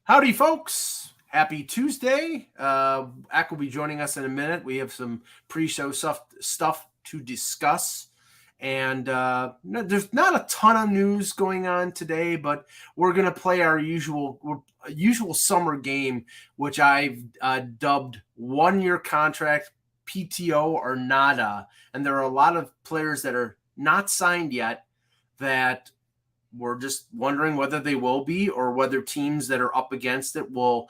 Howdy, folks. Happy Tuesday. Ack will be joining us in a minute. We have some pre-show stuff to discuss. And there's not a ton of news going on today, but we're going to play our usual summer game, which I've dubbed one-year contract, PTO or nada. And there are a lot of players that are not signed yet that we're just wondering whether they will be or whether teams that are up against it will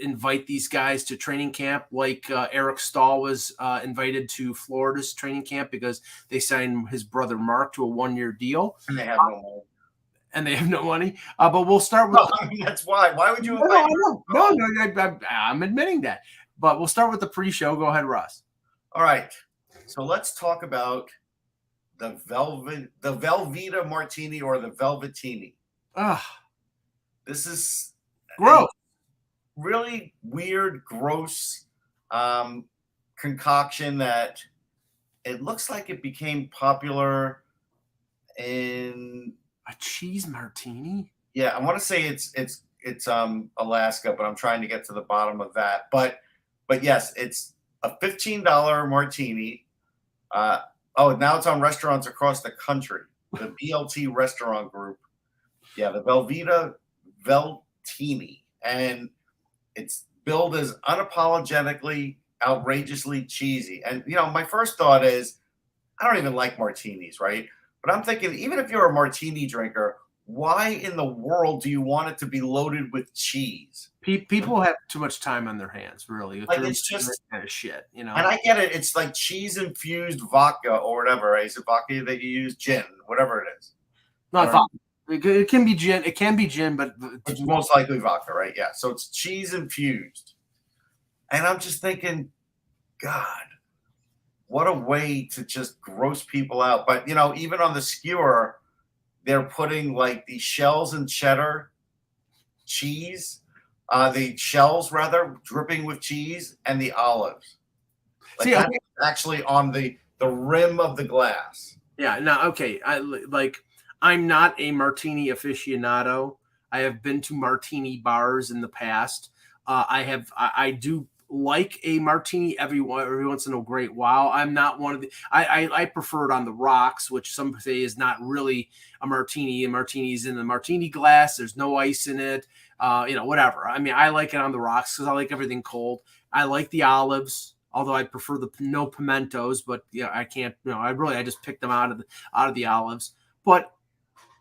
invite these guys to training camp, like Eric Stahl was invited to Florida's training camp because they signed his brother Mark to a one-year deal. And they have no money. And they have no money. But we'll start with... that's why. Why would you invite No, I'm admitting that. But we'll start with the pre-show. Go ahead, Russ. All right. So let's talk about the Velveeta Martini or the Velvetini. This is gross. Really weird, gross concoction that it looks like it became popular in a cheese martini. Yeah, I want to say it's Alaska, but I'm trying to get to the bottom of that. But yes, it's a $15 martini. Now it's on restaurants across the country. The BLT restaurant group. Yeah, the Velveeta Veltini. And it's billed as unapologetically, outrageously cheesy. And, my first thought is, I don't even like martinis, right? But I'm thinking, even if you're a martini drinker, why in the world do you want it to be loaded with cheese? People have too much time on their hands, really. Like it's just kind of shit, And I get it. It's like cheese-infused vodka or whatever, right? Is it vodka that you use? Gin, whatever it is. Not vodka. It can be gin. It can be gin, but it's most likely vodka, right? Yeah. So it's cheese-infused. And I'm just thinking, God, what a way to just gross people out. But, even on the skewer, they're putting like the shells and cheddar cheese, the shells rather, dripping with cheese, and the olives. Like actually on the rim of the glass. Yeah. Now, okay. I'm not a martini aficionado. I have been to martini bars in the past. I do like a martini every once in a great while. I'm not one of the. I prefer it on the rocks, which some say is not really a martini. A martini's in the martini glass. There's no ice in it. Whatever. I mean, I like it on the rocks because I like everything cold. I like the olives, although I prefer the no pimentos. But I can't. I just picked them out of the olives. But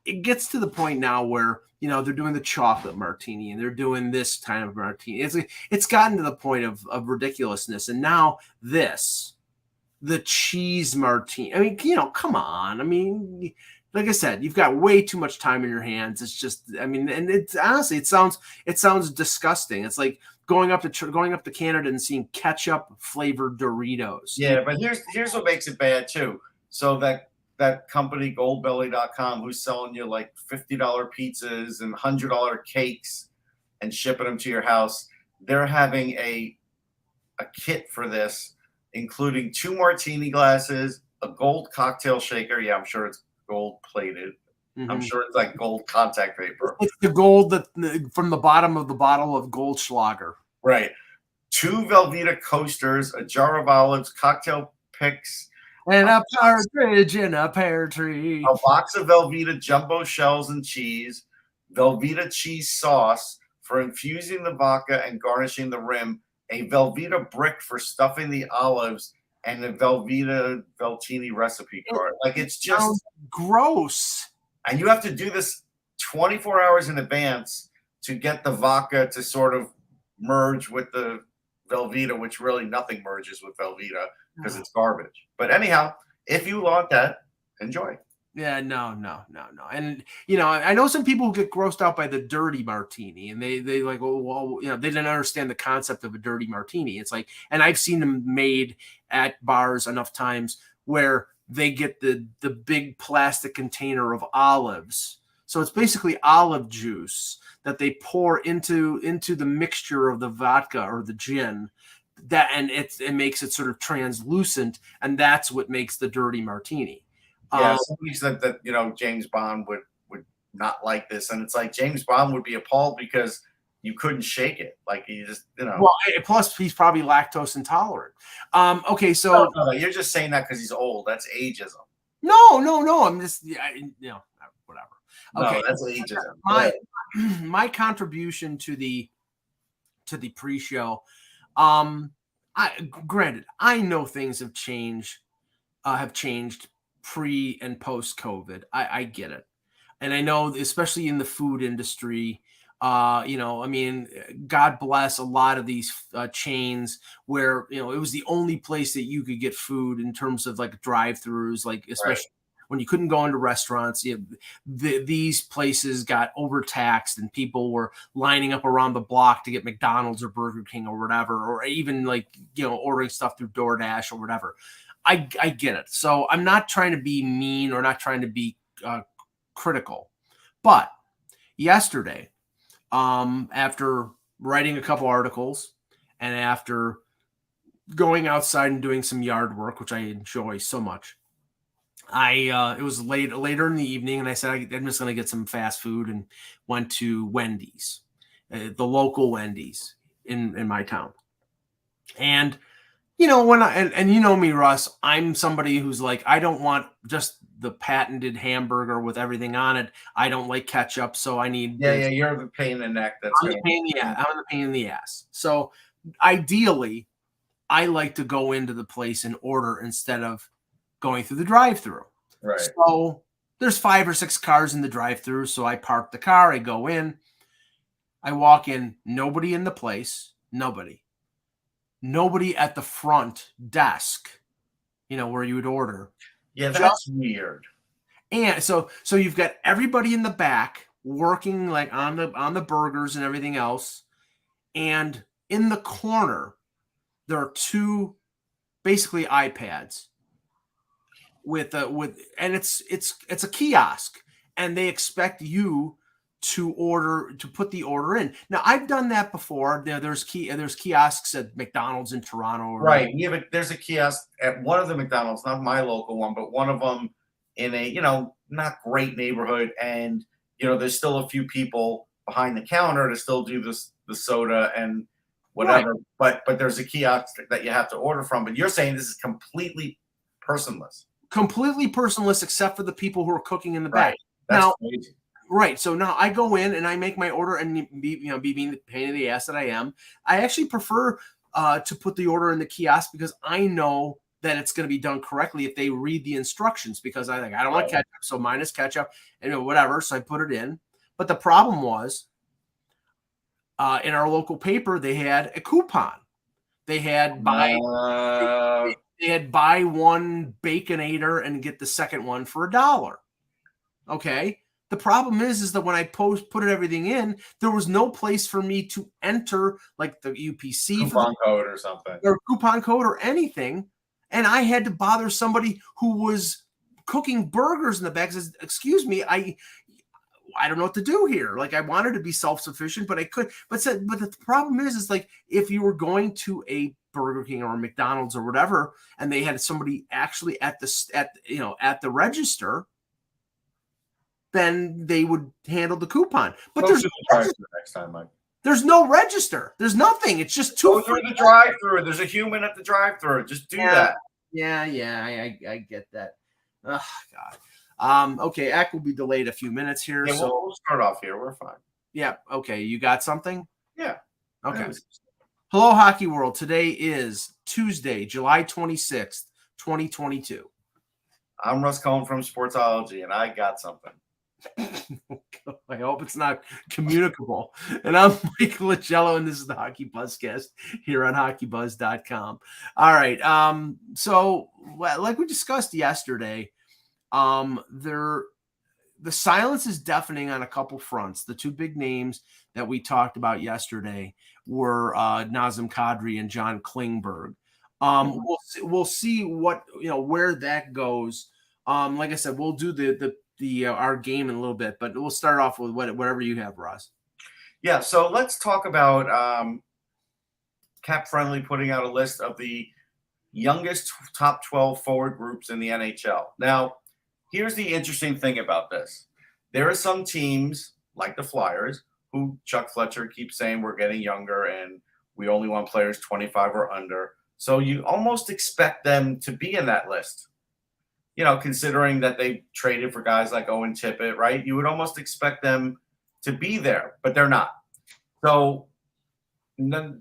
it gets to the point now where they're doing the chocolate martini and they're doing this kind of martini. It's gotten to the point of ridiculousness. And now the cheese martini. I mean, come on. I mean, like I said, you've got way too much time in your hands. It's just, and it's honestly, it sounds disgusting. It's like going up to Canada and seeing ketchup flavored Doritos. Yeah, but here's what makes it bad too. So that company goldbelly.com, who's selling you like $50 pizzas and $100 cakes and shipping them to your house, they're having a kit for this, including 2 martini glasses, a gold cocktail shaker. Yeah, I'm sure it's gold plated. Mm-hmm. I'm sure it's like gold contact paper. It's the gold from the bottom of the bottle of Goldschlager. Right. 2 Velveeta coasters, a jar of olives, cocktail picks, and a partridge in a pear tree. A box of Velveeta jumbo shells and cheese, Velveeta cheese sauce for infusing the vodka and garnishing the rim, a Velveeta brick for stuffing the olives, and a Velveeta Veltini recipe card. Like, it's just gross. And you have to do this 24 hours in advance to get the vodka to sort of merge with the Velveeta, which really nothing merges with Velveeta because it's garbage. But anyhow, if you want that, enjoy. Yeah, no. And, I know some people who get grossed out by the dirty martini and they like, they didn't understand the concept of a dirty martini. It's like, and I've seen them made at bars enough times where they get the big plastic container of olives. So it's basically olive juice that they pour into the mixture of the vodka or the gin. It makes it sort of translucent, and that's what makes the dirty martini. Yeah, somebody said that James Bond would not like this. And it's like James Bond would be appalled because you couldn't shake it. Like you just, Well, plus he's probably lactose intolerant. Okay, so no, you're just saying that because he's old. That's ageism. No. I'm just, whatever. Okay, no, that's ageism. My contribution to the pre-show. Granted, I know things have changed pre and post COVID. I get it, and I know, especially in the food industry. I mean, God bless a lot of these chains where, it was the only place that you could get food in terms of like drive-throughs, like especially when you couldn't go into restaurants. These places got overtaxed and people were lining up around the block to get McDonald's or Burger King or whatever, or even like, ordering stuff through DoorDash or whatever. I get it. So I'm not trying to be mean or not trying to be critical, but yesterday, after writing a couple articles and after going outside and doing some yard work, which I enjoy so much, it was later in the evening, and I said, I'm just going to get some fast food, and went to Wendy's, the local Wendy's in my town. And when you know me, Russ, I'm somebody who's like, I don't want just the patented hamburger with everything on it. I don't like ketchup, so I need. Yeah, you're the pain in the neck. I'm the pain in the ass. So ideally, I like to go into the place and order instead of going through the drive-through. Right. So there's 5 or 6 cars in the drive-through, so I park the car. I go in. I walk in. Nobody in the place. Nobody at the front desk, where you would order. Yeah, that's weird. And so you've got everybody in the back working like on the burgers and everything else. And in the corner, there are 2 basically iPads with and it's a kiosk, and they expect you to put the order in. Now, I've done that before. There's kiosks at McDonald's in Toronto. Right. There's a kiosk at one of the McDonald's, not my local one, but one of them in a, not great neighborhood. And, there's still a few people behind the counter to still do the soda and whatever. Right. But there's a kiosk that you have to order from. But you're saying this is completely personless. Completely personless, except for the people who are cooking in the back. Right. That's crazy. Right. So now I go in and I make my order, and being the pain in the ass that I am, I actually prefer to put the order in the kiosk because I know that it's going to be done correctly if they read the instructions, because I don't want ketchup, so mine is ketchup and whatever. So I put it in. But the problem was in our local paper, they had a coupon. They had buy one Baconator and get the second one for $1. Okay. The problem is that when I put everything in, there was no place for me to enter like the UPC coupon code or something, or coupon code or anything. And I had to bother somebody who was cooking burgers in the back. Says, excuse me, I don't know what to do here. Like, I wanted to be self-sufficient, but I could. But the problem is like if you were going to a Burger King or a McDonald's or whatever, and they had somebody actually at the register, then they would handle the coupon. But there's next time, Mike. There's no register. There's nothing. It's just go through the drive-through. There's a human at the drive-through. Just do that. Yeah. I get that. Oh God. Okay, Act will be delayed a few minutes here. Yeah, so we'll start off here. We're fine. Yeah. Okay. You got something? Yeah. Okay. Hello, Hockey World. Today is Tuesday, July 26th, 2022. I'm Russ Cohen from Sportsology, and I got something. I hope it's not communicable. And I'm Mike Licello, and this is the Hockey Buzzcast here on HockeyBuzz.com. All right. So like we discussed yesterday, the silence is deafening on a couple fronts. The 2 big names that we talked about yesterday were Nazem Kadri and John Klingberg. We'll see what where that goes. Like I said, we'll do our game in a little bit, but we'll start off with whatever you have, Ross. Yeah, so let's talk about Cap Friendly putting out a list of the youngest top 12 forward groups in the NHL. Now, here's the interesting thing about this. There are some teams like the Flyers who Chuck Fletcher keeps saying we're getting younger and we only want players 25 or under. So you almost expect them to be in that list. Considering that they traded for guys like Owen Tippett, right? You would almost expect them to be there, but they're not. So number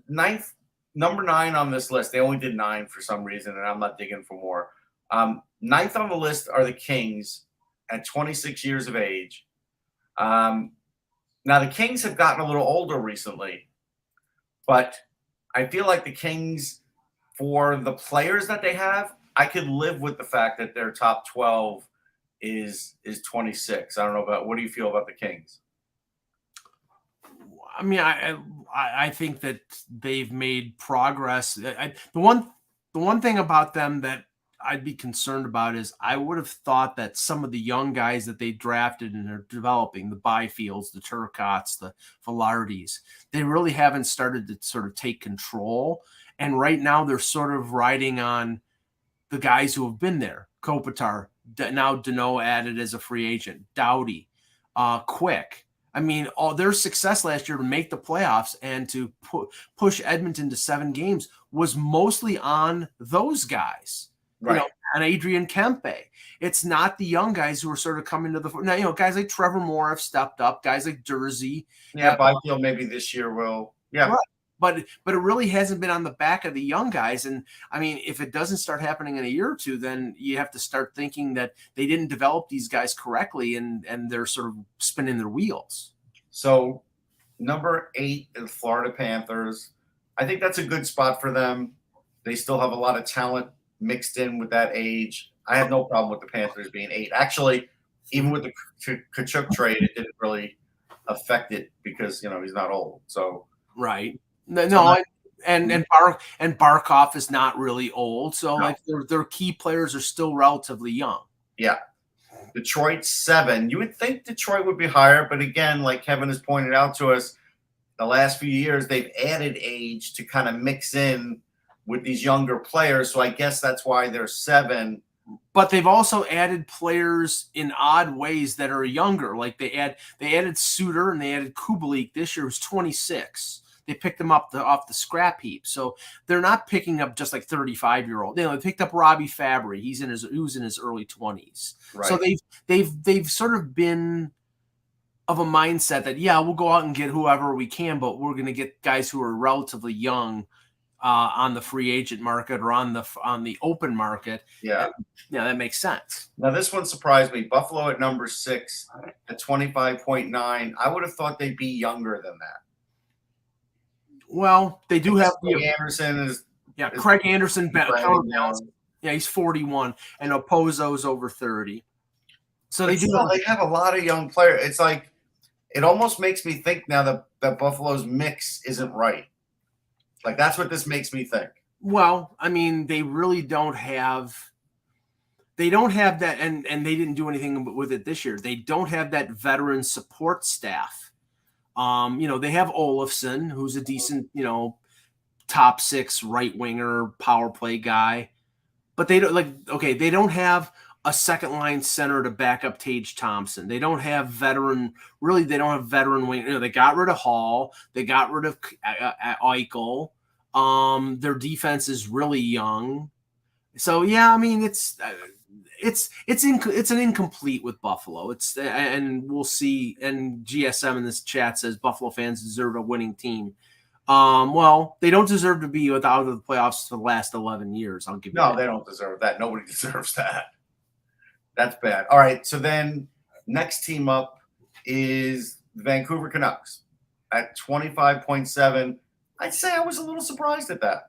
9 on this list, they only did 9 for some reason, and I'm not digging for more. 9th on the list are the Kings at 26 years of age. Now, the Kings have gotten a little older recently, but I feel like the Kings, for the players that they have, I could live with the fact that their top 12 is 26. I don't know what do you feel about the Kings? I mean, I think that they've made progress. The one thing about them that I'd be concerned about is I would have thought that some of the young guys that they drafted and are developing, the Byfields, the Turcotts, the Velardis, they really haven't started to sort of take control. And right now they're sort of riding on the guys who have been there. Kopitar, now Deneau added as a free agent, Doughty, Quick. I mean, all their success last year to make the playoffs and to push Edmonton to 7 games was mostly on those guys, right? And Adrian Kempe. It's not the young guys who are sort of coming to the now. Guys like Trevor Moore have stepped up. Guys like Jersey. Yeah, Byfield maybe this year will. Yeah. Right. But it really hasn't been on the back of the young guys. And I mean, if it doesn't start happening in a year or two, then you have to start thinking that they didn't develop these guys correctly and they're sort of spinning their wheels. So number 8 is the Florida Panthers. I think that's a good spot for them. They still have a lot of talent mixed in with that age. I have no problem with the Panthers being 8. Actually, even with the Tkachuk trade, it didn't really affect it because, he's not old. So right. No, and Barkov is not really old, so no. Like their key players are still relatively young. Yeah, Detroit 7. You would think Detroit would be higher, but again, like Kevin has pointed out to us, the last few years they've added age to kind of mix in with these younger players. So I guess that's why they're 7. But they've also added players in odd ways that are younger. Like they added Suter and they added Kubalik this year, who's 26. They picked them up off the scrap heap, so they're not picking up just like 35-year-old. They picked up Robbie Fabry. Who's in his early 20s. Right. So they've sort of been of a mindset that we'll go out and get whoever we can, but we're going to get guys who are relatively young on the free agent market or on the open market. Yeah, that makes sense. Now this one surprised me. Buffalo at number 6 at 25.9. I would have thought they'd be younger than that. Well, they do have Craig Anderson Craig Anderson. He's 41, and Opozo's over 30. So they have a lot of young players. It's like it almost makes me think now that Buffalo's mix isn't right. Like that's what this makes me think. Well, I mean, they really don't have. They don't have that, and they didn't do anything with it this year. They don't have that veteran support staff. They have Olofsson, who's a decent, top 6 right winger power play guy, but they don't have a second line center to back up Tage Thompson. They don't have veteran wing. They got rid of Hall. They got rid of Eichel. Their defense is really young. So I mean it's an incomplete with Buffalo. And we'll see. And GSM in this chat says Buffalo fans deserve a winning team. Well, they don't deserve to be without the playoffs for the last 11 years. I'll give you that. No, they don't deserve that. Nobody deserves that. That's bad. All right. So then next team up is the Vancouver Canucks at 25.7. I'd say I was a little surprised at that.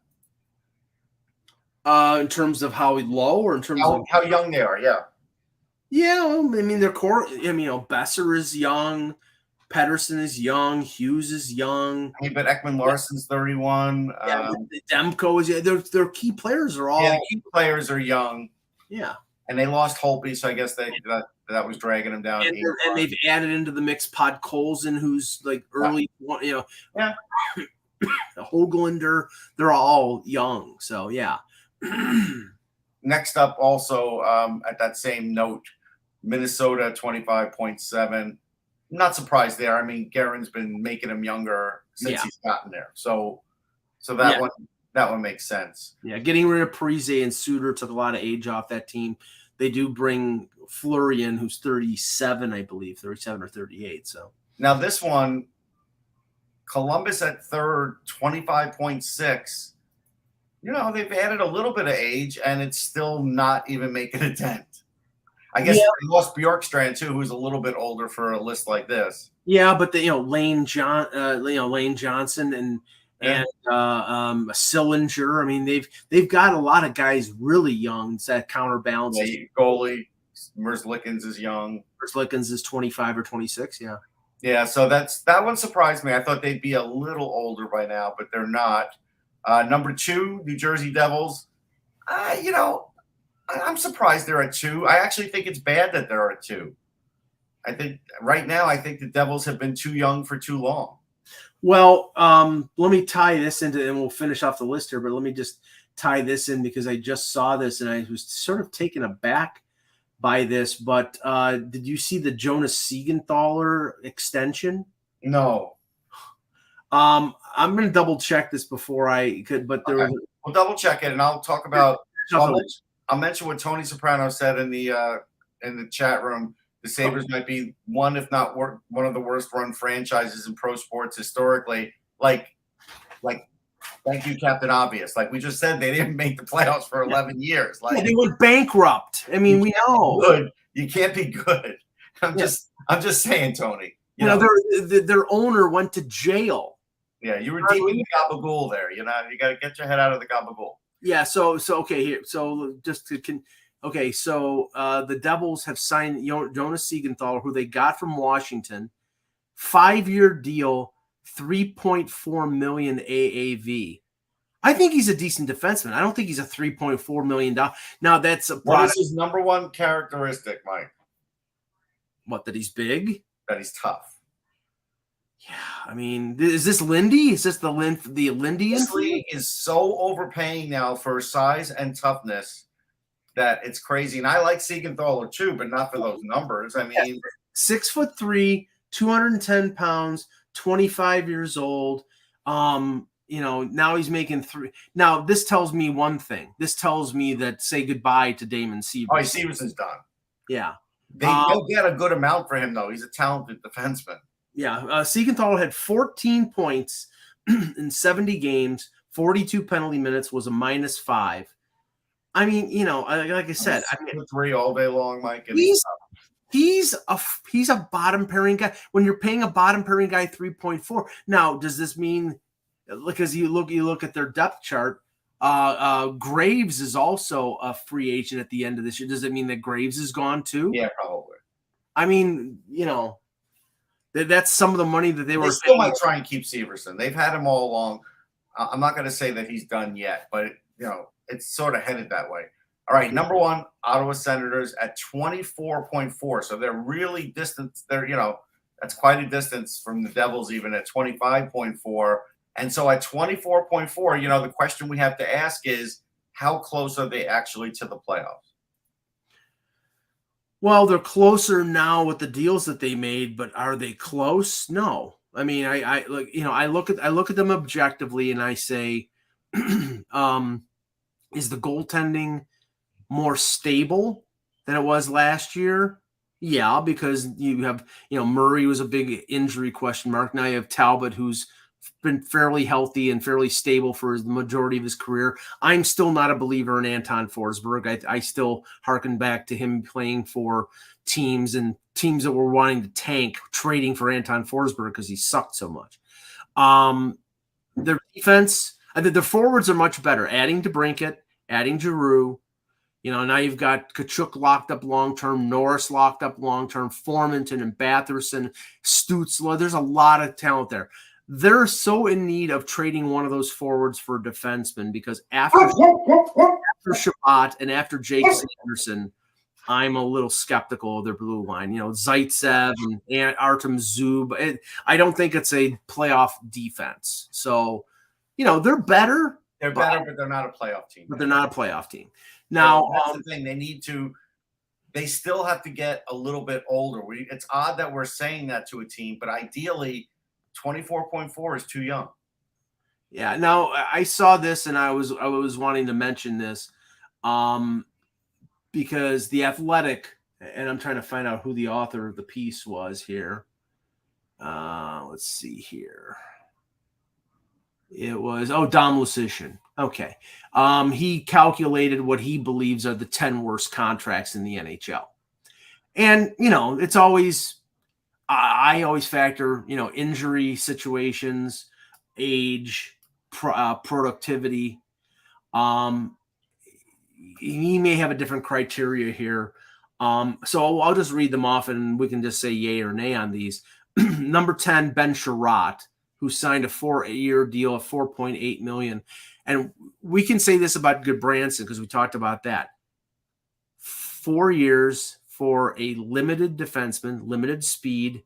In terms of how low or in terms of how young they are, yeah. Yeah, well, I mean, their core, Besser is young, Pedersen is young, Hughes is young. I mean, but Ekman Larsson's 31. Demko is their key players are all. Yeah, the key players are young. Yeah. And they lost Holtby, so I guess that was dragging them down. And they've added into the mix Podkolzin, who's like early, Yeah. Hoglander, they're all young. So, yeah. Next up, also at that same note, Minnesota 25.7. Not surprised there. I mean, Guerin's been making him younger since he's gotten there. So that one makes sense. Yeah, getting rid of Parise and Suter took a lot of age off that team. They do bring Fleury in, who's 37, I believe, 37 or 38. So now this one, Columbus at third, 25.6. You know, they've added a little bit of age, and it's still not even making a dent. I guess they lost Bjorkstrand too, who's a little bit older for a list like this. Yeah, but Lane Johnson and Sillinger. I mean, they've got a lot of guys really young that counterbalance. Yeah, goalie Merzlikins is young. Merzlikins is 25 or 26. Yeah. Yeah, so that one surprised me. I thought they'd be a little older by now, but they're not. Number 2, New Jersey Devils. I'm surprised they're at 2. I actually think it's bad that they're at 2. I think right now, the Devils have been too young for too long. Well, let me tie this into, and we'll finish off the list here, but let me just tie this in because I just saw this and I was sort of taken aback by this. But did you see the Jonas Siegenthaler extension? No. I'm going to double check this before I could, but there was. We'll double check it, and I'll talk about. I'll mention what Tony Soprano said in the chat room. The Sabres might be one, if not one of the worst run franchises in pro sports historically. Like, thank you, Captain Obvious. Like we just said, they didn't make the playoffs for 11 years. Like they went bankrupt. I mean, we know. Good. You can't be good. I'm just saying, Tony. You know, their owner went to jail. Yeah, you were deep in the gabagool there. You got to get your head out of the gabagool. Yeah. So okay here. So just to the Devils have signed Jonas Siegenthaler, who they got from Washington, 5-year deal, $3.4 million AAV. I think he's a decent defenseman. I don't think he's a $3.4 million. Now that's a what is his number one characteristic, Mike? What, that he's big? That he's tough. Yeah, I mean, is this Lindy? Is this the Lindy? This league is so overpaying now for size and toughness that it's crazy. And I like Siegenthaler too, but not for those numbers. I mean, 6'3", 210 pounds, 25 years old. Now he's making 3. Now this tells me one thing. This tells me that say goodbye to Damon Severson. Oh, Severson's done. Yeah, they'll get a good amount for him though. He's a talented defenseman. Yeah, Siegenthaler had 14 points in 70 games, 42 penalty minutes, was a -5. I mean, like I said, 3 all day long, Mike. He's a bottom pairing guy. When you're paying a bottom pairing guy 3.4, now does this mean because you look at their depth chart? Graves is also a free agent at the end of this year. Does it mean that Graves is gone too? Yeah, probably. I mean, that's some of the money that they were. They still might try and keep Severson. They've had him all along. I'm not going to say that he's done yet, but it's sort of headed that way. All right, number 1, Ottawa Senators at 24.4. So they're really distant. That's quite a distance from the Devils, even at 25.4. And so at 24.4, the question we have to ask is, how close are they actually to the playoffs? Well, they're closer now with the deals that they made, but are they close? No. I mean, I look at them objectively and I say, is the goaltending more stable than it was last year? Yeah, because you have, Murray was a big injury question mark. Now you have Talbot, who's been fairly healthy and fairly stable for the majority of his career. I'm still not a believer in Anton Forsberg. I still hearken back to him playing for teams that were wanting to tank, trading for Anton Forsberg because he sucked so much. Their defense, I think the forwards are much better. Adding DeBrincat, adding Giroux. Now you've got Kachuk locked up long-term, Norris locked up long-term, Formanton and Batherson, Stützle. There's a lot of talent there. They're so in need of trading one of those forwards for a defenseman because after Shabbat and after Jake Sanderson, I'm a little skeptical of their blue line. Zaitsev and Artem Zub. I don't think it's a playoff defense. So, they're better. They're better, but they're not a playoff team. But they're not a playoff team. Now, that's the thing. They need to they still have to get a little bit older. It's odd that we're saying that to a team, but ideally, 24.4 is too young. Yeah. Now I saw this and I was wanting to mention this because The Athletic, and I'm trying to find out who the author of the piece was here. Let's see here. It was Dom Lucian. Okay. He calculated what he believes are the 10 worst contracts in the NHL. And, it's always, I always factor, injury situations, age, productivity. He may have a different criteria here. So I'll just read them off and we can just say yay or nay on these. Number 10, Ben Sherratt, who signed a 4-year deal of $4.8 million. And we can say this about Goodbranson because we talked about that. 4 years for a limited defenseman, limited speed,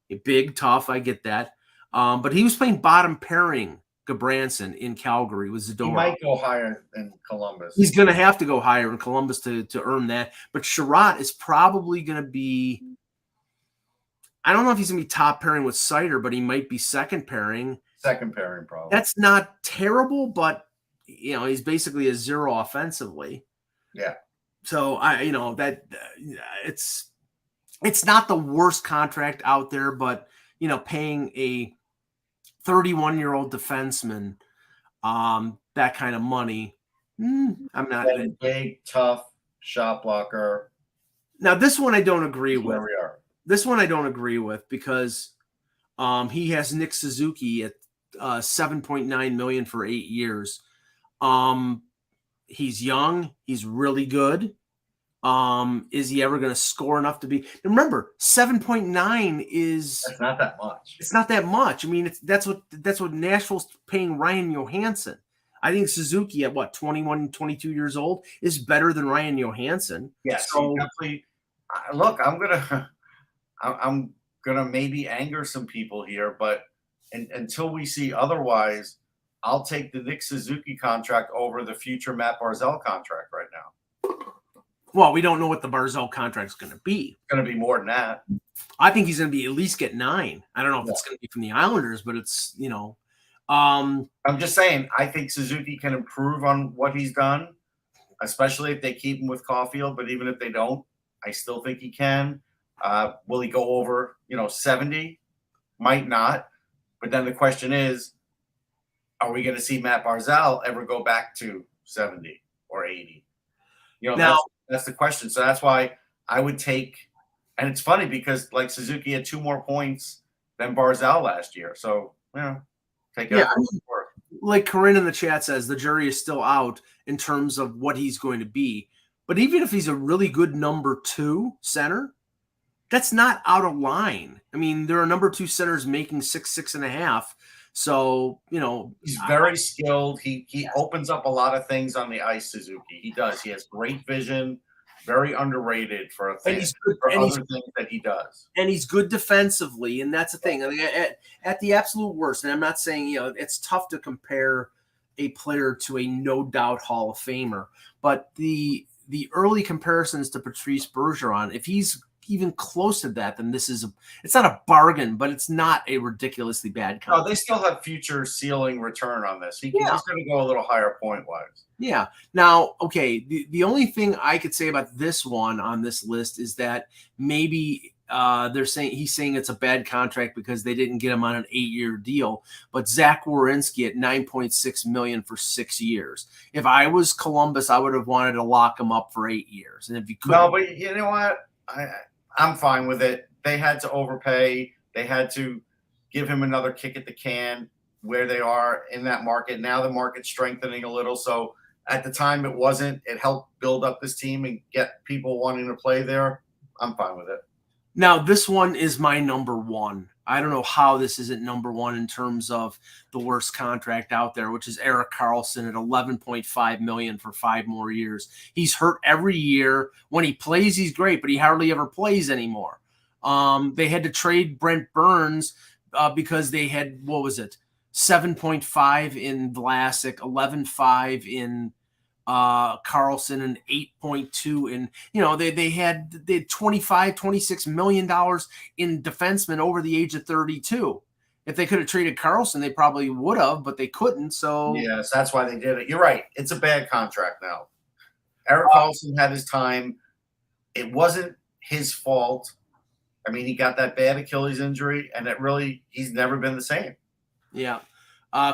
a big, tough, I get that. But he was playing bottom pairing Goodbranson in Calgary with Zadorov. He might go higher in Columbus. He's going to have to go higher in Columbus to earn that. But Sherratt is probably going to be, I don't know if he's going to be top pairing with Seider, but he might be second pairing. Second pairing, probably. That's not terrible, but he's basically a zero offensively. Yeah. So it's not the worst contract out there, but paying a 31-year-old defenseman that kind of money, I'm not. Big, tough shot blocker. Now this one I don't agree with. Where we are. This one I don't agree with because he has Nick Suzuki at $7.9 million for 8 years. He's young. He's really good. Is he ever going to score enough to be? Remember, 7.9 is. That's not that much. It's not that much. I mean, that's what Nashville's paying Ryan Johansson. I think Suzuki at 21, 22 years old is better than Ryan Johansson. Yes, so, definitely. Look, I'm gonna maybe anger some people here, but until we see otherwise, I'll take the Nick Suzuki contract over the future Matt Barzal contract right now. Well, we don't know what the Barzal contract is going to be. It's going to be more than that. I think he's going to be at least get 9. I don't know if it's going to be from the Islanders, but it's I'm just saying, I think Suzuki can improve on what he's done, especially if they keep him with Caulfield. But even if they don't, I still think he can. Will he go over, 70? Might not. But then the question is, are we going to see Matt Barzal ever go back to 70 or 80? Now, that's the question. So that's why I would take, and it's funny because like Suzuki had 2 more points than Barzal last year. So, take it. Yeah, like Corinne in the chat says, the jury is still out in terms of what he's going to be. But even if he's a really good number 2 center, that's not out of line. I mean, there are number 2 centers making 6.5. So, he's very skilled. He opens up a lot of things on the ice, Suzuki. He does. He has great vision, very underrated for other things that he does. And he's good defensively, and that's the thing. At the absolute worst, and I'm not saying, it's tough to compare a player to a no-doubt Hall of Famer, but the early comparisons to Patrice Bergeron, if he's even close to that, then it's not a bargain, but it's not a ridiculously bad contract. No, they still have future ceiling return on this. He's going to go a little higher point wise. Yeah. Now, okay, the only thing I could say about this one on this list is that maybe he's saying it's a bad contract because they didn't get him on an 8-year deal. But Zach Werenski at $9.6 million for 6 years. If I was Columbus, I would have wanted to lock him up for 8 years. And if you could, no, but you know what? I'm fine with it. They had to overpay. They had to give him another kick at the can where they are in that market. Now the market's strengthening a little. So at the time it wasn't. It helped build up this team and get people wanting to play there. I'm fine with it. Now, this one is my number 1. I don't know how this isn't number 1 in terms of the worst contract out there, which is Erik Karlsson at $11.5 million for 5 more years. He's hurt every year. When he plays, he's great, but he hardly ever plays anymore. They had to trade Brent Burns because they had, 7.5 in Vlasic, 11.5 in Carlson an 8.2, and they had 25-26 million dollars in defensemen over the age of 32. If they could have traded Carlson, they probably would have, but they couldn't. So yes, that's why they did it. You're right. It's a bad contract now. Erik Karlsson had his time. It wasn't his fault. I mean, he got that bad Achilles injury, and he's never been the same. Yeah.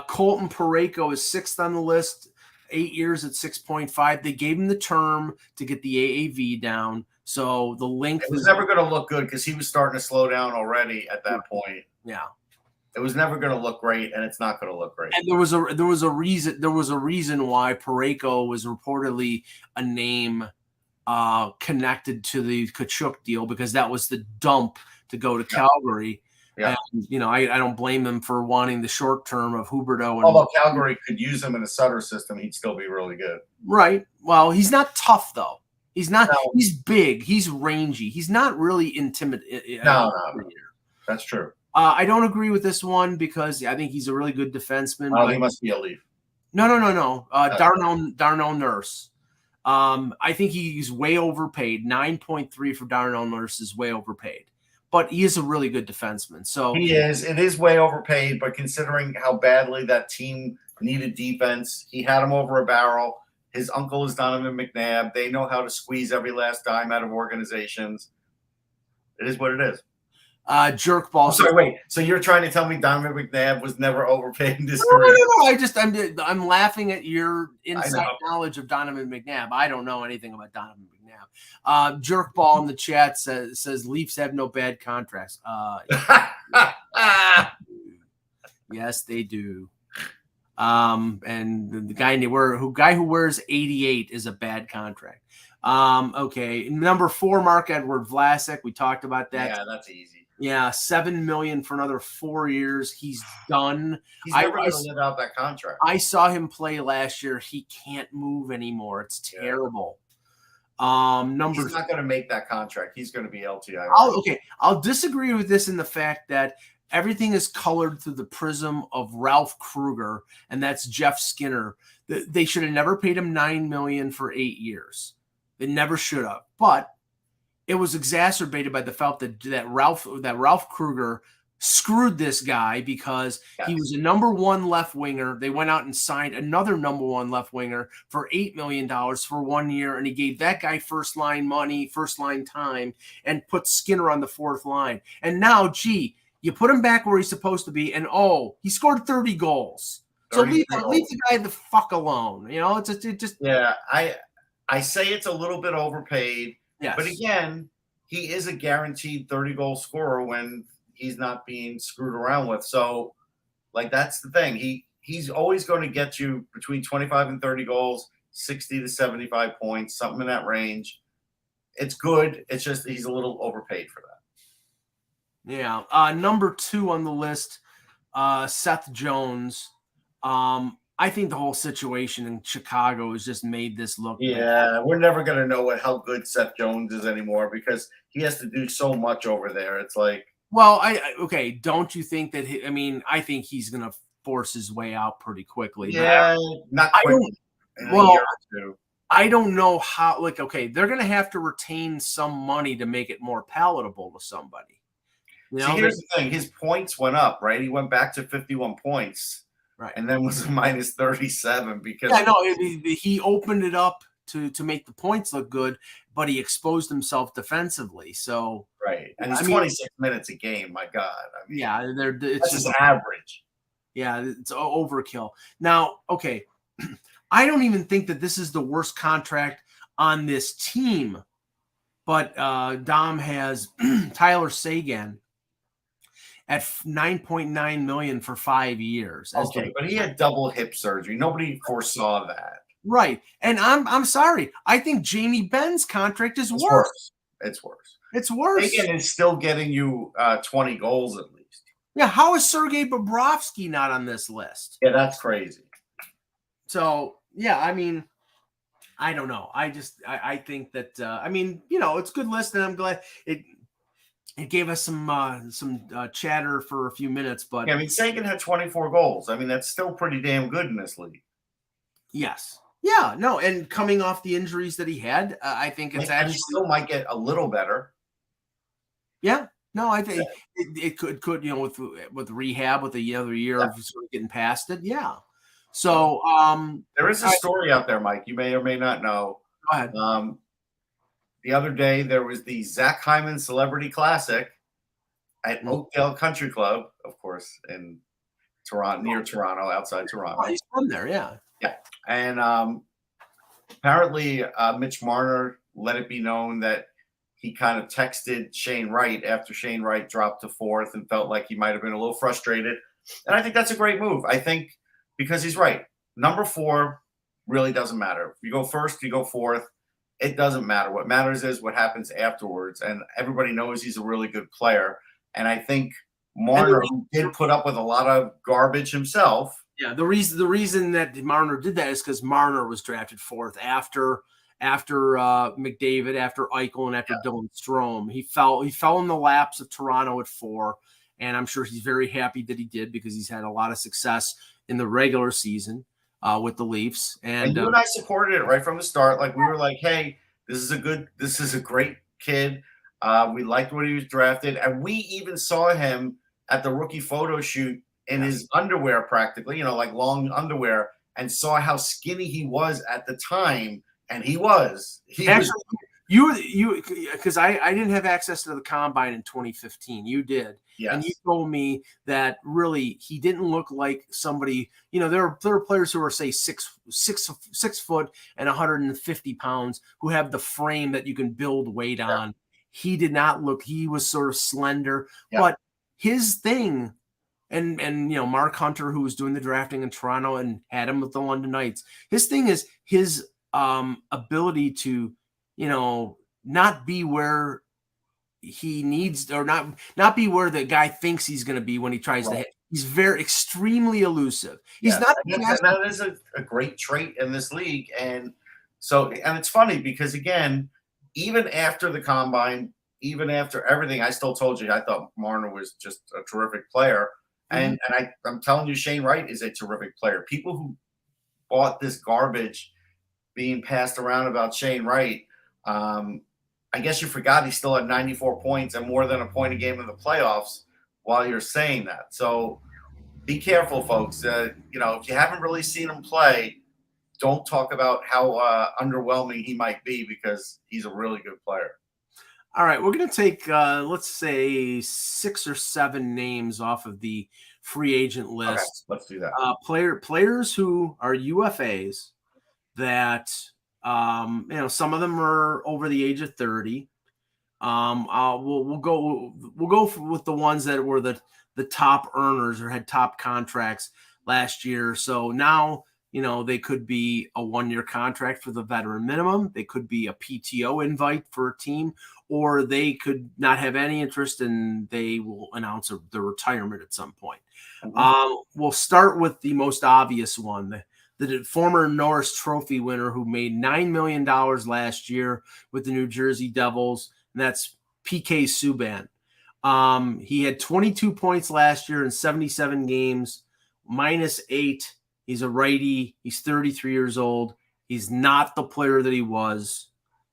Colton Parayko is 6th on the list, 8 years at 6.5. They gave him the term to get the AAV down. So the length was never going to look good because he was starting to slow down already at that point. Yeah. It was never going to look great, and it's not going to look great. And there was a reason why Parayko was reportedly a name connected to the Tkachuk deal, because that was the dump to go to Calgary. Yeah. And, I don't blame them for wanting the short term of Huberdeau. Although Calgary could use him in a Sutter system, he'd still be really good. Right. Well, he's not tough, though. He's not. No. He's big. He's rangy. He's not really intimidating. No. That's true. I don't agree with this one because I think he's a really good defenseman. Oh, he must be elite. No. Darnell Nurse. I think he's way overpaid. 9.3 for Darnell Nurse is way overpaid. But he is a really good defenseman. So he is. It is way overpaid, but considering how badly that team needed defense, he had him over a barrel. His uncle is Donovan McNabb. They know how to squeeze every last dime out of organizations. It is what it is. Jerkball. Oh, sorry, wait. So you're trying to tell me Donovan McNabb was never overpaid in his career? No. I'm laughing at your inside knowledge of Donovan McNabb. I don't know anything about Donovan McNabb. Jerkball in the chat says Leafs have no bad contracts. Yes, they do. And the guy who wears 88 is a bad contract. Okay, number 4, Marc-Edouard Vlasic. We talked about that. Yeah, that's easy. Yeah, $7 million for another 4 years. He's done. He's never going to live out that contract. I saw him play last year. He can't move anymore. It's terrible. He's not going to make that contract. He's going to be LTI. I'll disagree with this in the fact that everything is colored through the prism of Ralph Kruger, and that's Jeff Skinner. They should have never paid him $9 million for 8 years. They never should have. But it was exacerbated by the fact that Ralph Kruger screwed this guy because he was a number 1 left winger. They went out and signed another number 1 left winger for $8 million for 1 year, and he gave that guy first line money, first line time, and put Skinner on the 4th line. And now, you put him back where he's supposed to be, and he scored 30 goals. So leave the guy the fuck alone. It just. Yeah, I say it's a little bit overpaid. Yes. But again, he is a guaranteed 30-goal scorer when he's not being screwed around with. So, that's the thing. He's always going to get you between 25 and 30 goals, 60 to 75 points, something in that range. It's good. It's just he's a little overpaid for that. Yeah. Number 2 on the list, Seth Jones. I think the whole situation in Chicago has just made this look. Yeah, we're never going to know how good Seth Jones is anymore because he has to do so much over there. It's like. Well, don't you think that I think he's going to force his way out pretty quickly. Yeah, not quickly. I don't know how, they're going to have to retain some money to make it more palatable to somebody. Here's the thing. His points went up, right? He went back to 51 points. Right. And then was a minus 37 because he opened it up to make the points look good, but he exposed himself defensively. So right. And it's 26 minutes a game, my God. It's just average. Yeah, it's overkill. Now, I don't even think that this is the worst contract on this team, but Dom has Tyler Seguin at $9.9 million for 5 years. But he had double hip surgery. Nobody foresaw that. Right. And I'm sorry. I think Jamie Benn's contract is worse. It's worse. It's worse. Again, it's still getting you 20 goals at least. Yeah. How is Sergei Bobrovsky not on this list? Yeah, that's crazy. So, yeah, I don't know. I think that, it's a good list, and I'm glad it gave us some chatter for a few minutes, but Seguin had 24 goals. That's still pretty damn good in this league. Yes. Yeah, no, and coming off the injuries that he had, I think it's And actually he still might get a little better. yeah. No, I think it could with rehab with the other year of sort of getting past it. Yeah. So There is a story out there, Mike. You may or may not know. go ahead. The other day there was the Zach Hyman Celebrity Classic at Oakdale Country Club, of course, in Toronto, near Toronto, outside Toronto. Oh, he's from there, yeah. Yeah, and apparently Mitch Marner let it be known that he kind of texted Shane Wright after Shane Wright dropped to fourth and felt like he might have been a little frustrated. And I think that's a great move. I think because he's right. Number 4 really doesn't matter. If you go first, you go fourth. It doesn't matter. What matters is what happens afterwards. And everybody knows he's a really good player. And I think Marner did put up with a lot of garbage himself. Yeah, the reason that Marner did that is because Marner was drafted fourth after McDavid, after Eichel, and after Dylan Strome. He fell in the laps of Toronto at 4, and I'm sure he's very happy that he did because he's had a lot of success in the regular season with the Leafs. And you and I supported it right from the start. Like we were like, hey, this is a great kid. We liked what he was drafted, and we even saw him at the rookie photo shoot in his underwear, practically, like long underwear, and saw how skinny he was at the time. And he was. You because I didn't have access to the combine in 2015. You did. Yes. And you told me that really he didn't look like somebody, there are players who are say 6 foot and 150 pounds who have the frame that you can build weight on. He did not look, he was sort of slender, but his thing, and Mark Hunter, who was doing the drafting in Toronto and had him with the London Knights, his thing is his ability to, not be where he needs, or not be where the guy thinks he's going to be when he tries to hit. He's very extremely elusive. He's not. That is a great trait in this league, and it's funny because again, even after the combine, even after everything, I still told you I thought Marner was just a terrific player, and I'm telling you, Shane Wright is a terrific player. People who bought this garbage being passed around about Shane Wright, I guess you forgot he still had 94 points and more than a point a game in the playoffs while you're saying that. So be careful, folks. If you haven't really seen him play, don't talk about how underwhelming he might be because he's a really good player. All right, we're going to take, let's say, 6 or 7 names off of the free agent list. Okay, let's do that. Players who are UFAs that, some of them are over the age of 30. We'll go with the ones that were the top earners or had top contracts last year. So now, they could be a 1-year contract for the veteran minimum. They could be a PTO invite for a team, or they could not have any interest and they will announce the retirement at some point. We'll start with the most obvious one, the former Norris Trophy winner who made $9 million last year with the New Jersey Devils, and that's PK Subban. He had 22 points last year in 77 games, -8. He's a righty. He's 33 years old. He's not the player that he was.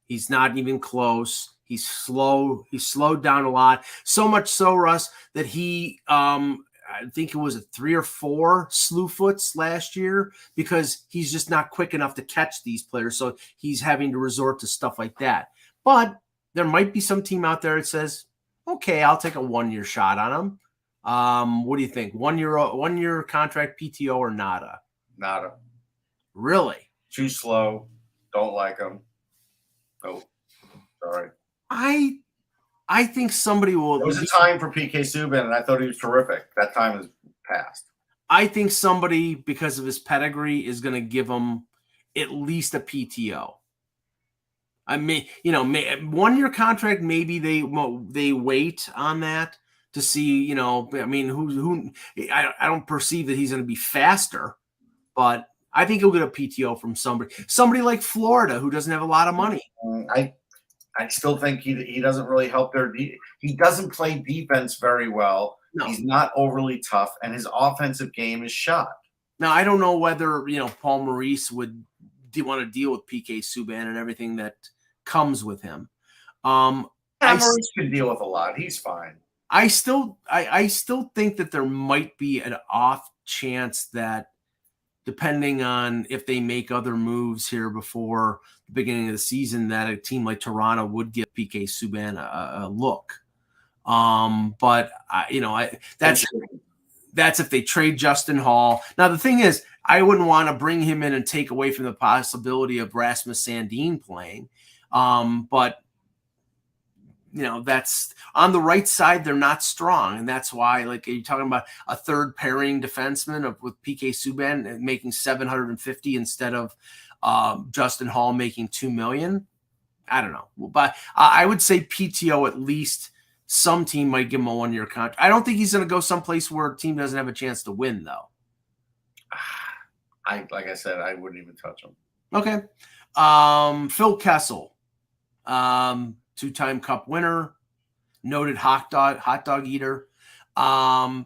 He's not even close. He's slow. He's slowed down a lot. So much so, Russ, that he, I think it was 3 or 4 slew foots last year because he's just not quick enough to catch these players. So he's having to resort to stuff like that. But there might be some team out there that says, okay, I'll take a 1-year shot on him. What do you think? 1-year contract, PTO, or nada? Nada. Really? Too slow. Don't like him. Oh, sorry. I think somebody will. There was a time for PK Subban, and I thought he was terrific. That time is past. I think somebody, because of his pedigree, is going to give him at least a PTO. I mean, 1-year contract, maybe they wait on that to see, I mean, who I don't perceive that he's going to be faster, but I think he'll get a PTO from somebody like Florida who doesn't have a lot of money. I still think he doesn't really help he doesn't play defense very well. No. He's not overly tough, and his offensive game is shot. Now, I don't know whether, Paul Maurice would want to deal with PK Subban and everything that comes with him. Maurice can deal with a lot. He's fine. I still think that there might be an off chance that, depending on if they make other moves here before the beginning of the season, that a team like Toronto would give PK Subban a look. But that's if they trade Justin Hall. Now, the thing is, I wouldn't want to bring him in and take away from the possibility of Rasmus Sandin playing. But that's on the right side. They're not strong. And that's why, like, you're talking about a third pairing defenseman with PK Subban making $750 instead of Justin Hall making $2 million. I don't know. But I would say PTO, at least some team might give him a 1-year contract. I don't think he's going to go someplace where a team doesn't have a chance to win, though. Like I said, I wouldn't even touch him. Okay. Phil Kessel, 2-time Cup winner, noted hot dog eater, had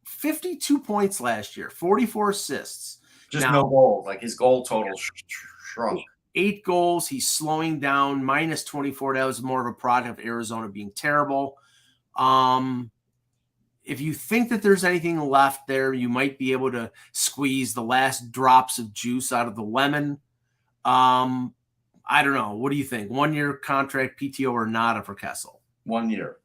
52 points last year, 44 assists. Just no goals. Like, his goal total shrunk. 8 goals. He's slowing down, minus 24. That was more of a product of Arizona being terrible. If you think that there's anything left there, you might be able to squeeze the last drops of juice out of the lemon. I don't know. What do you think? 1-year contract, PTO or nada for Kessel? 1 year.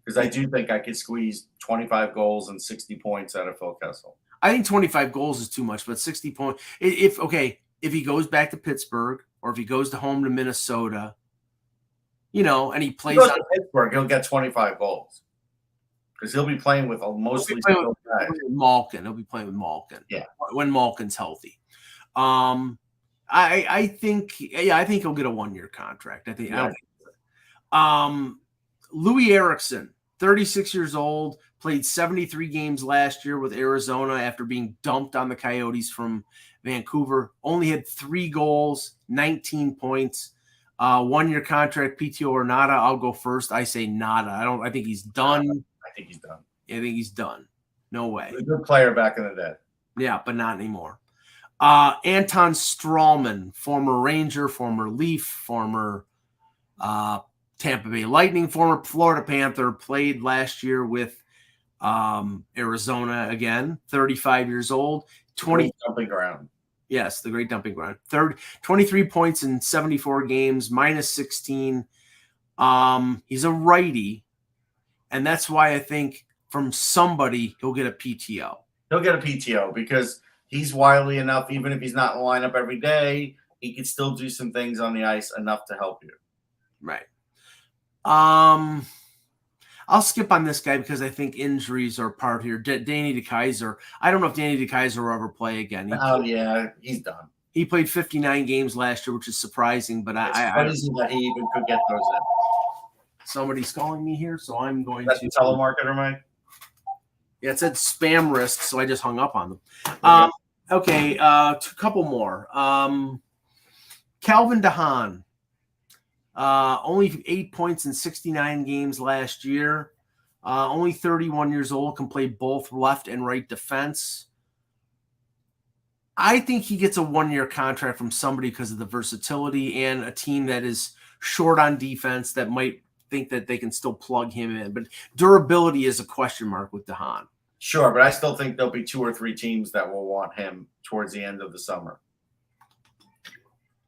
Because I do think I could squeeze 25 goals and 60 points out of Phil Kessel. I think 25 goals is too much, but 60 points. If he goes back to Pittsburgh or if he goes to Minnesota, and he plays on Pittsburgh, he'll get 25 gols because he'll be playing with mostly guys. Malkin. He'll be playing with Malkin. Yeah, when Malkin's healthy. I think he'll get a 1-year contract. I think. Yeah. Louis Eriksson, 36 years old, played 73 games last year with Arizona after being dumped on the Coyotes from Vancouver. Only had 3 goals, 19 points. 1-year contract, PTO or nada. I'll go first. I say nada. I think he's done. I think he's done. I think he's done. No way. He was a good player back in the day. Yeah, but not anymore. Anton Strawman, former Ranger, former Leaf, former Tampa Bay Lightning, former Florida Panther, played last year with Arizona again, 35 years old. 20 dumping ground. Yes, the great dumping ground. 23 points in 74 games, minus 16. He's a righty, and that's why I think from somebody he'll get a PTO. He'll get a PTO because he's wily enough, even if he's not in the lineup every day, he can still do some things on the ice enough to help you. Right. I'll skip on this guy because I think injuries are part here. Danny DeKeyser. I don't know if Danny DeKeyser will ever play again. Yeah, he's done. He played 59 games last year, which is surprising, but it's crazy that he even could get those in. Somebody's calling me here, so I'm going That's to. Telemarketer, Mike? Yeah, it said spam risk, so I just hung up on them. Okay, a couple more. Calvin DeHaan. Only 8 points in 69 games last year. Only 31 years old, can play both left and right defense. I think he gets a 1-year contract from somebody because of the versatility and a team that is short on defense that might think that they can still plug him in. But durability is a question mark with DeHaan. Sure, but I still think there'll be 2 or 3 teams that will want him towards the end of the summer.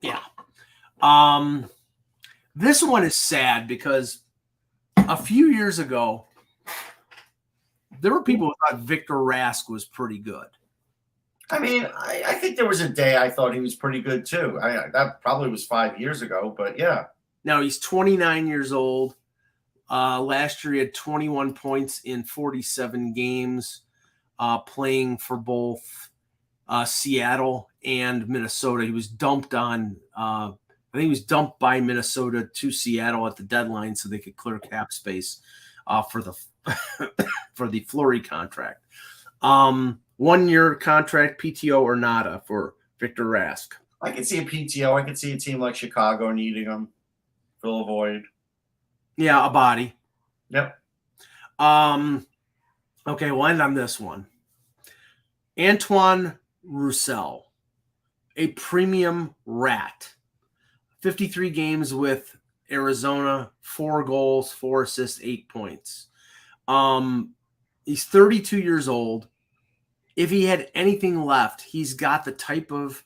Yeah. This one is sad because a few years ago, there were people who thought Victor Rask was pretty good. I mean, I think there was a day I thought he was pretty good too. That probably was 5 years ago, but yeah. Now he's 29 years old. Last year he had 21 points in 47 games, playing for both Seattle and Minnesota. He was dumped on I think he was dumped by Minnesota to Seattle at the deadline so they could clear cap space for the for the Fleury contract. 1-year contract, PTO or nada for Victor Rask. I could see a PTO. I could see a team like Chicago needing him. Fill a void. Yeah, a body. Yep. Okay, we'll end on this one. Antoine Roussel. a premium rat. 53 games with Arizona, 4 goals, 4 assists, 8 points. He's 32 years old. If he had anything left, he's got the type of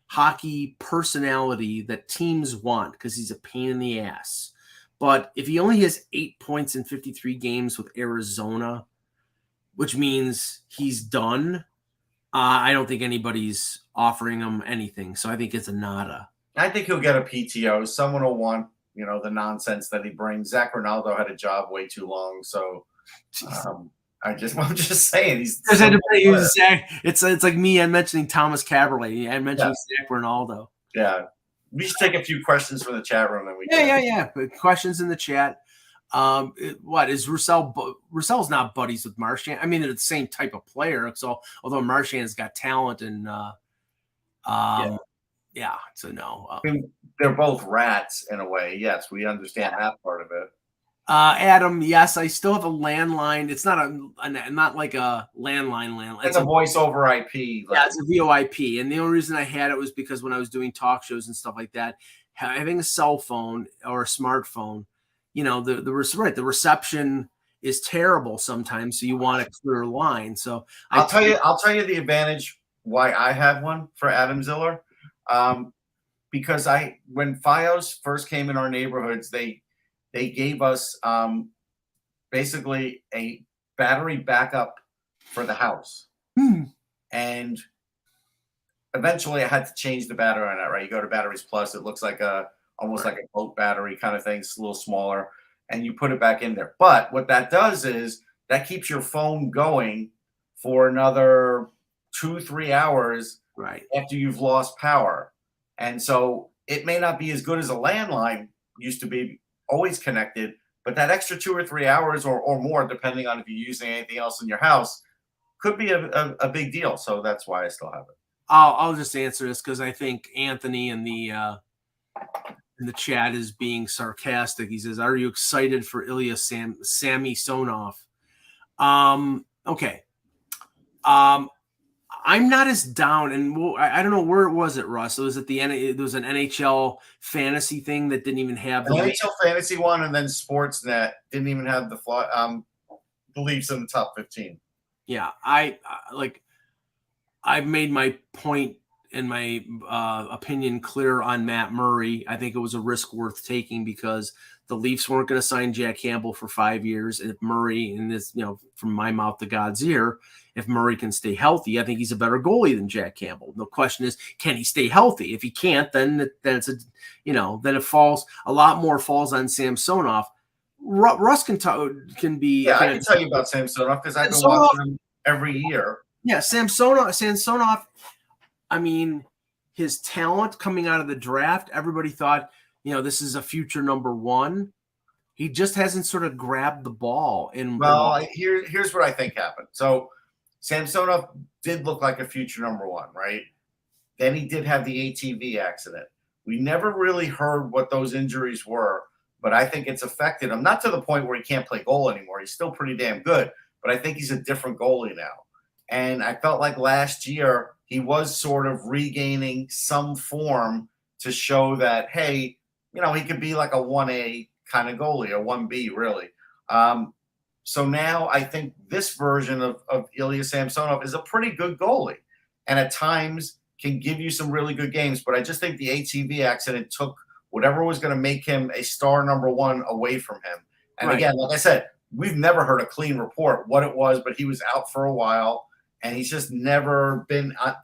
hockey personality that teams want because he's a pain in the ass. But if he only has 8 points in 53 games with Arizona, which means he's done, I don't think anybody's offering him anything. So I think it's a nada. I think he'll get a PTO. Someone will want, the nonsense that he brings. Zach Ronaldo had a job way too long, so I'm just saying it's like me and mentioning Thomas Caberlet and mentioning Zach Ronaldo. Yeah, we should take a few questions from the chat room. Then we yeah. Questions in the chat. What is Roussel? Roussel's not buddies with Marchand. I mean, they're the same type of player. So although Marchand's got talent and so no. I mean, they're both rats in a way. Yes, we understand that part of it. Adam, yes, I still have a landline. It's not not like a landline. It's a voice over IP. Yeah, it's a VoIP. And the only reason I had it was because when I was doing talk shows and stuff like that, having a cell phone or a smartphone, the reception is terrible sometimes. So you want a clear line. So I'll tell you the advantage why I have one for Adam Ziller. Because when FiOS first came in our neighborhoods, they gave us basically a battery backup for the house. And eventually I had to change the battery on that, right? You go to Batteries Plus, it looks like almost like a boat battery kind of thing. It's a little smaller, and you put it back in there. But what that does is that keeps your phone going for another 2-3 hours after you've lost power. And so it may not be as good as a landline used to be, always connected, but that extra 2 or 3 hours or more, depending on if you're using anything else in your house, could be a big deal. So that's why I still have it. I'll just answer this because I think Anthony in the chat is being sarcastic. He says, "Are you excited for Ilya Samsonov?" Okay. I'm not as down, and I don't know where it was at Russ. It was at there was an NHL fantasy thing that didn't even have the NHL fantasy one, and then Sportsnet didn't even have the Leafs in the top 15. Yeah, I've made my point and my opinion clear on Matt Murray. I think it was a risk worth taking because the Leafs weren't going to sign Jack Campbell for 5 years. And if Murray, and this, from my mouth to God's ear, if Murray can stay healthy, I think he's a better goalie than Jack Campbell. The question is, can he stay healthy? If he can't, then it's then it falls. A lot more falls on Samsonov. Russ can be. Yeah, I can tell you about Samsonov because I've been watching him every year. Yeah, Samsonov. I mean, his talent coming out of the draft, everybody thought, this is a future number one. He just hasn't sort of grabbed the ball. Here's what I think happened. So Samsonov did look like a future number one, right? Then he did have the ATV accident. We never really heard what those injuries were, but I think it's affected him. Not to the point where he can't play goal anymore. He's still pretty damn good, but I think he's a different goalie now. And I felt like last year he was sort of regaining some form to show that, hey, he could be like a 1A kind of goalie, a 1B really. So now I think this version of Ilya Samsonov is a pretty good goalie and at times can give you some really good games. But I just think the ATV accident took whatever was going to make him a star number one away from him. And again, like I said, we've never heard a clean report what it was, but he was out for a while. And he's just never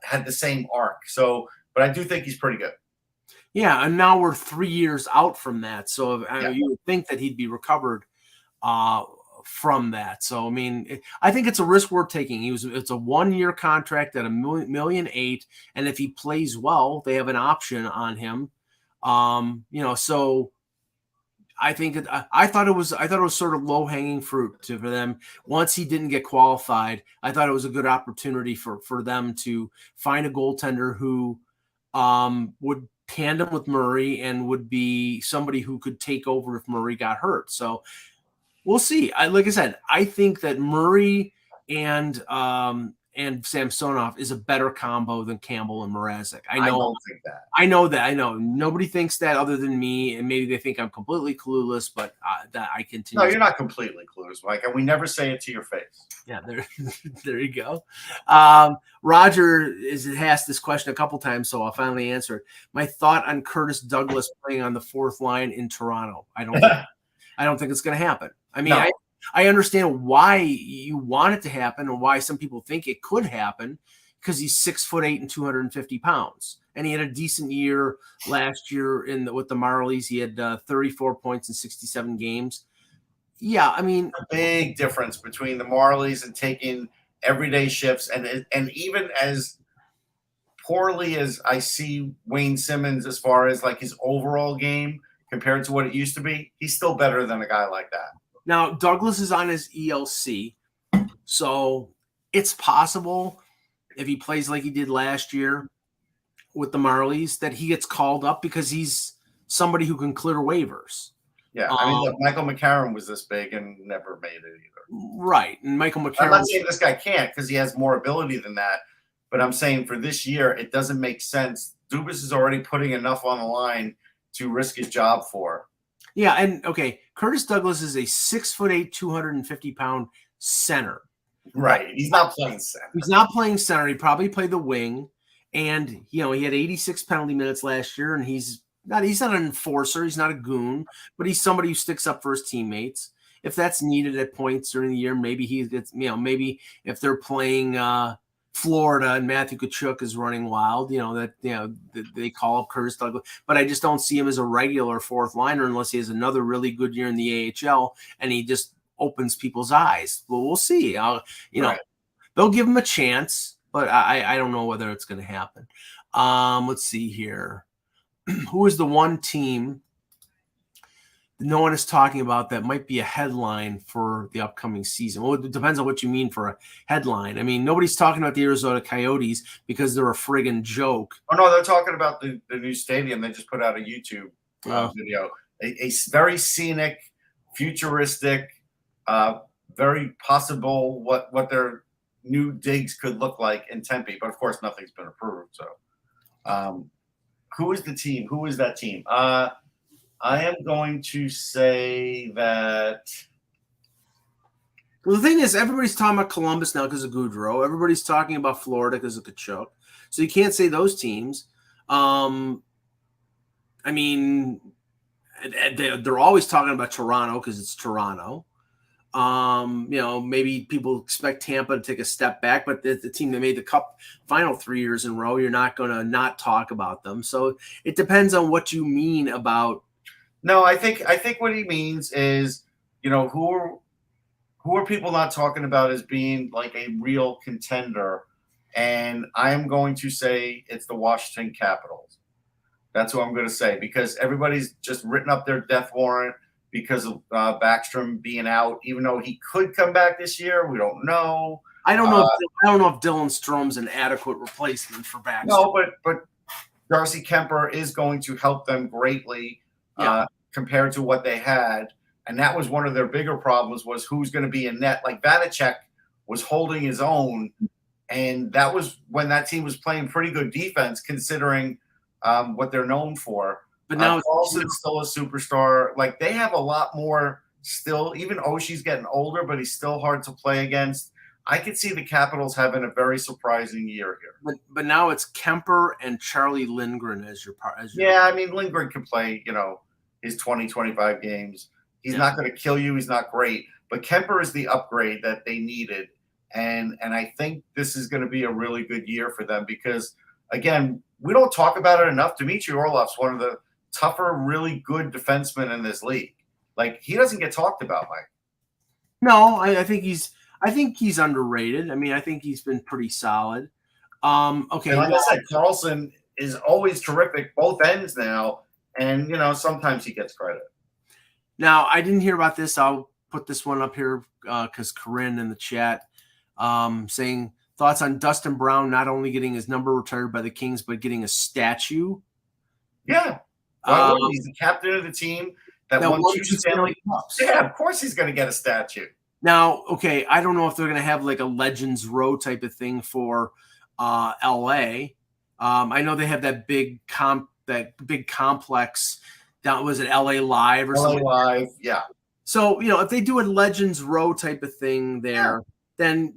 had the same arc. So, but I do think he's pretty good. Yeah, and now we're 3 years out from that. So you would think that he'd be recovered from that. So, I mean, I think it's a risk worth taking. It's a 1-year contract at $1.8 million. And if he plays well, they have an option on him. So I think I thought it was sort of low hanging fruit for them. Once he didn't get qualified, I thought it was a good opportunity for them to find a goaltender who would tandem with Murray and would be somebody who could take over if Murray got hurt. So we'll see. Like I said, I think that Murray and and Samsonov is a better combo than Campbell and Mrazek. I don't think that. I know that. I know nobody thinks that other than me, and maybe they think I'm completely clueless. But that I continue. No, you're not completely clueless, Mike, and we never say it to your face. Yeah, there you go. Roger has asked this question a couple times, so I'll finally answer it. My thought on Curtis Douglas playing on the fourth line in Toronto. I don't think it's going to happen. I mean, no. I understand why you want it to happen and why some people think it could happen, because he's 6'8" and 250 pounds. And he had a decent year last year with the Marlies. He had 34 points in 67 games. Yeah, I mean, a big difference between the Marlies and taking everyday shifts, and even as poorly as I see Wayne Simmons as far as like his overall game compared to what it used to be, he's still better than a guy like that. Now, Douglas is on his ELC, so it's possible if he plays like he did last year with the Marlies that he gets called up because he's somebody who can clear waivers. Yeah, I mean, Michael McCarron was this big and never made it either. Right, and Michael McCarron. I'm not saying this guy can't because he has more ability than that, but I'm saying for this year, it doesn't make sense. Dubas is already putting enough on the line to risk his job for. Yeah, and okay, Curtis Douglas is a 6'8", 250-pound center. Right, he's not playing center. He's not playing center. He probably played the wing, and he had 86 penalty minutes last year, and he's not an enforcer. He's not a goon, but he's somebody who sticks up for his teammates. If that's needed at points during the year, maybe he gets, maybe if they're playing Florida and Matthew Tkachuk is running wild, they call up Curtis Douglas. But I just don't see him as a regular fourth liner unless he has another really good year in the AHL and he just opens people's eyes. Well, we'll see. Right. They'll give him a chance, but I don't know whether it's going to happen. Let's see here. Who is the one team no one is talking about that might be a headline for the upcoming season? Well, it depends on what you mean for a headline. I mean, nobody's talking about the Arizona Coyotes because they're a friggin' joke. Oh, no, they're talking about the new stadium. They just put out a YouTube video. A very scenic, futuristic, very possible what their new digs could look like in Tempe. But, of course, nothing's been approved. So who is the team? Who is that team? I am going to say that. Well, the thing is, everybody's talking about Columbus now because of Goudreau. Everybody's talking about Florida because of Tkachuk. So you can't say those teams. I mean, they're always talking about Toronto because it's Toronto. Maybe people expect Tampa to take a step back, but the team that made the Cup final 3 years in a row, you're not going to not talk about them. So it depends on what you mean about. No, I think what he means is, who are people not talking about as being like a real contender? And I am going to say it's the Washington Capitals. That's what I'm going to say, because everybody's just written up their death warrant because of Backstrom being out, even though he could come back this year. We don't know. I don't know. I don't know if Dylan Strom's an adequate replacement for Backstrom. No, but Darcy Kemper is going to help them greatly. Compared to what they had. And that was one of their bigger problems, was who's going to be in net. Like Vanacek was holding his own, and that was when that team was playing pretty good defense considering what they're known for. But now Paulson's still a superstar. Like, they have a lot more still. Even Oshie's getting older, but he's still hard to play against. I could see the Capitals having a very surprising year here. But now it's Kemper and Charlie Lindgren as your Yeah, I mean, Lindgren can play, his 20, 25 games. He's not going to kill you. He's not great. But Kemper is the upgrade that they needed. And I think this is going to be a really good year for them because, again, we don't talk about it enough. Dmitry Orlov's one of the tougher, really good defensemen in this league. Like, he doesn't get talked about, Mike. No, I think he's underrated. I mean, I think he's been pretty solid. Okay. And like I said, Carlson is always terrific, both ends now. And, sometimes he gets credit. Now, I didn't hear about this. I'll put this one up here because Corinne in the chat saying thoughts on Dustin Brown not only getting his number retired by the Kings, but getting a statue. Yeah. He's the captain of the team that won 2 Stanley Cups. Yeah, of course he's going to get a statue. Now, okay, I don't know if they're going to have like a Legends Row type of thing for LA. I know they have that big complex down, was it LA Live or LA something? Live, yeah. So, if they do a Legends Row type of thing there, then,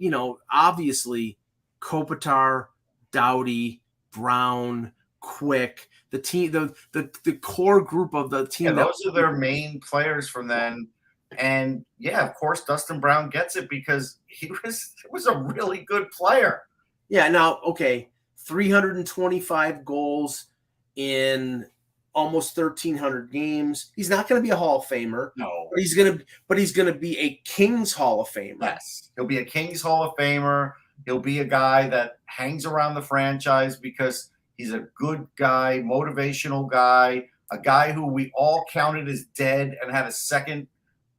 obviously Kopitar, Doughty, Brown, Quick, the team, the core group of the team. Yeah, those are their main players from then. And yeah, of course, Dustin Brown gets it because he was a really good player. Yeah. Now, okay, 325 goals in almost 1,300 games. He's not going to be a Hall of Famer. No, but he's gonna be a Kings Hall of Famer. Yes, he'll be a Kings Hall of Famer. He'll be a guy that hangs around the franchise because he's a good guy, motivational guy, a guy who we all counted as dead and had a second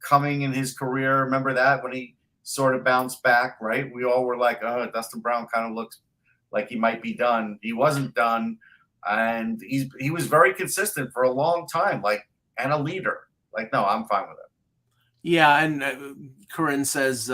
coming in his career. Remember that when he sort of bounced back, right? We all were like, "Oh, Dustin Brown kind of looks like he might be done." He wasn't done, and he was very consistent for a long time, and a leader. No, I'm fine with it. Yeah, and Corinne says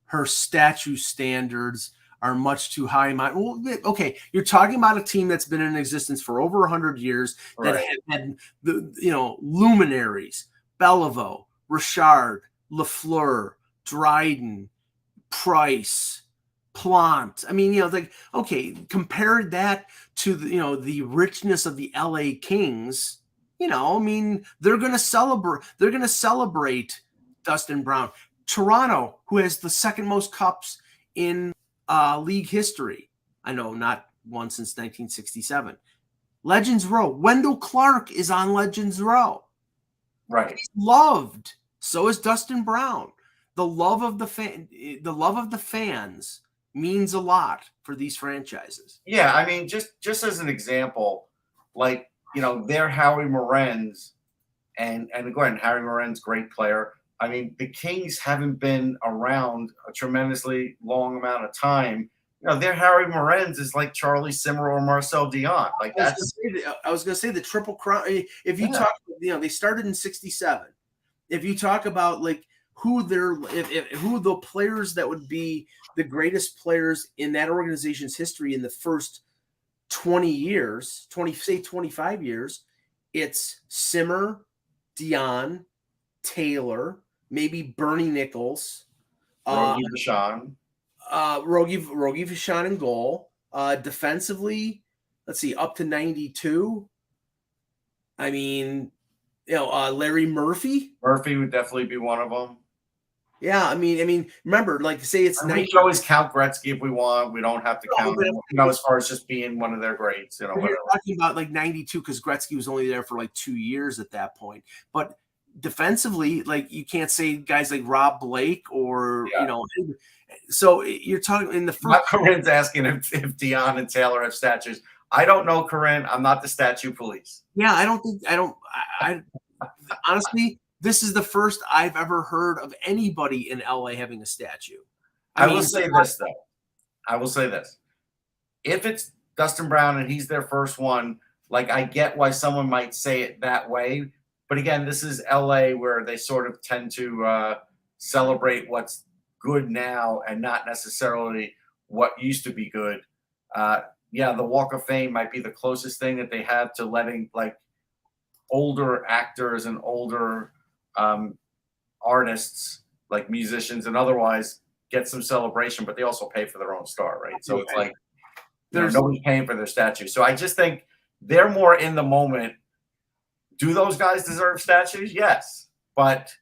her statue standards are much too high. Well, okay, you're talking about a team that's been in existence for over 100 years that had the luminaries: Beliveau, Richard, Lafleur, Dryden, Price, Plant. I mean, okay, compare that to the richness of the LA Kings. I mean, they're going to celebrate. They're going to celebrate Dustin Brown. Toronto, who has the second most cups in league history. I know, not one since 1967. Legends Row. Wendell Clark is on Legends Row. Right. He's loved. So is Dustin Brown. The love of the fans means a lot for these franchises. Yeah, I mean, just as an example, they're Howie Morenz, and again, Harry Morenz, great player. I mean, the Kings haven't been around a tremendously long amount of time. Their Harry Morenz is like Charlie Simmer or Marcel Dion. I was going to say the Triple Crown. If you talk, they started in '67. If you talk about who the players that would be the greatest players in that organization's history in the first 20 years, 25 years, it's Simmer, Dion, Taylor, maybe Bernie Nichols, Rogie Vachon. Rogie Vachon in goal. Defensively, let's see, up to 92. I mean, Larry Murphy. Murphy would definitely be one of them. Yeah, I mean, remember, say it's 90. We can always count Gretzky if we want. We don't have to count him, as far as just being one of their greats. We're talking about 92 because Gretzky was only there for 2 years at that point. But defensively, you can't say guys like Rob Blake or So you're talking in the first. Corinne's asking if Dion and Taylor have statues. I don't know, Corinne. I'm not the statue police. Yeah, I honestly. This is the first I've ever heard of anybody in LA having a statue. I will say this, though. I will say this. If it's Dustin Brown and he's their first one, I get why someone might say it that way. But again, this is LA where they sort of tend to celebrate what's good now and not necessarily what used to be good. The Walk of Fame might be the closest thing that they have to letting older actors and older artists, like musicians and otherwise, get some celebration, but they also pay for their own star, right? So it's nobody's paying for their statue. So I just think they're more in the moment. Do those guys deserve statues? Yes, but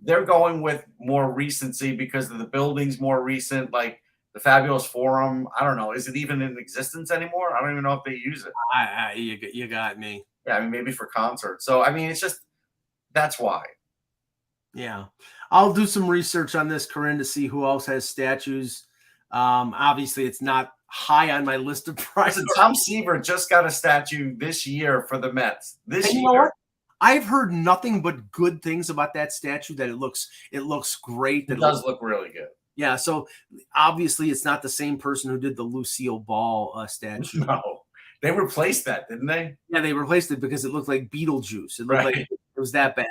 they're going with more recency because of the building's more recent. The Fabulous Forum, I don't know. Is it even in existence anymore? I don't even know if they use it. You got me. Yeah, I mean, maybe for concerts. So, I mean, it's just, that's why. Yeah. I'll do some research on this, Corinne, to see who else has statues. Obviously, it's not high on my list of priorities. Tom Seaver just got a statue this year for the Mets. This year. You know what? I've heard nothing but good things about that statue, that it looks great. It does look really good. Yeah, so obviously it's not the same person who did the Lucille Ball statue. No. They replaced that, didn't they? Yeah, they replaced it because it looked like Beetlejuice. It looked like was that bad.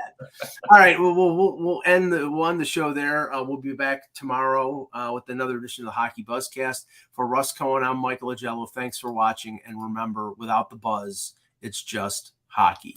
All right, we'll end the show there. We'll be back tomorrow with another edition of the Hockey Buzzcast. For Russ Cohen, I'm Michael Agello. Thanks for watching, and remember, without the buzz, it's just hockey.